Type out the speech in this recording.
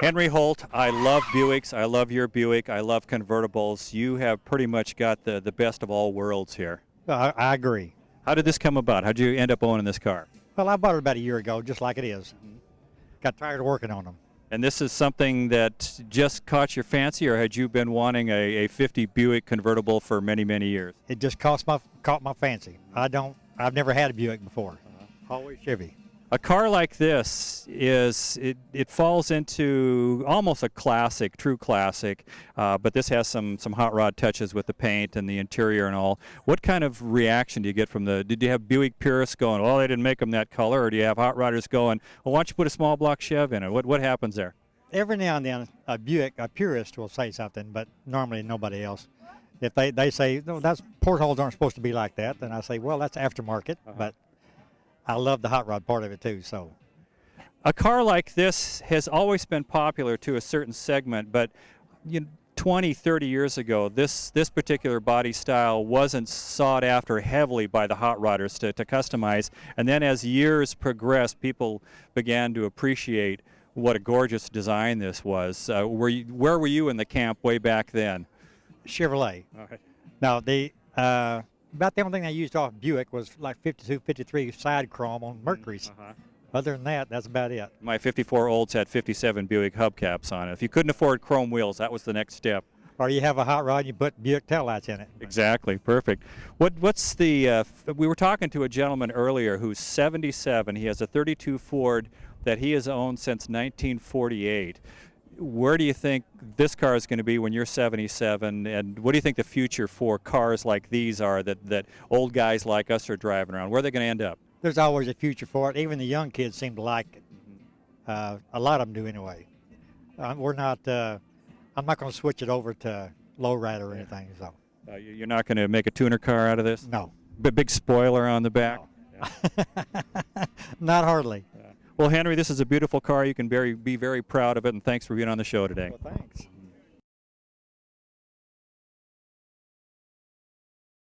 Henry Holt, I love Buicks. I love your Buick. I love convertibles. You have pretty much got the best of all worlds here. I agree. How did this come about? How did you end up owning this car? Well, I bought it about a year ago, just like it is. Got tired of working on them. And this is something that just caught your fancy, or had you been wanting a 50 Buick convertible for many, many years? It just caught my fancy. I've never had a Buick before. Always Chevy. A car like this it falls into almost a classic, true classic, but this has some hot rod touches with the paint and the interior and all. What kind of reaction do you get from did you have Buick purists going, oh, they didn't make them that color, or do you have hot rodders going, well, why don't you put a small block Chev in it? What happens there? Every now and then a purist will say something, but normally nobody else. If they say, no, that's portholes aren't supposed to be like that, then I say, well, that's aftermarket, but I love the hot rod part of it too. So, a car like this has always been popular to a certain segment, but 20, 30 years ago, this particular body style wasn't sought after heavily by the hot rodders to customize. And then as years progressed, people began to appreciate what a gorgeous design this was. Where were you in the camp way back then? Chevrolet. All right. Now, about the only thing I used off Buick was like 52, 53 side chrome on Mercury's. Other than that, that's about it. My 54 Olds had 57 Buick hubcaps on it. If you couldn't afford chrome wheels, that was the next step. Or you have a hot rod and you put Buick taillights in it. Exactly, perfect. What's the? We were talking to a gentleman earlier who's 77. He has a 32 Ford that he has owned since 1948. Where do you think this car is going to be when you're 77, and what do you think the future for cars like these are that old guys like us are driving around? Where are they going to end up? There's always a future for it. Even the young kids seem to like it. A lot of them do anyway. I'm not going to switch it over to lowrider or anything. So you're not going to make a tuner car out of this? No. Big spoiler on the back? No. Yeah. Not hardly. Well, Henry, this is a beautiful car. You can be very proud of it, and thanks for being on the show today. Well, thanks.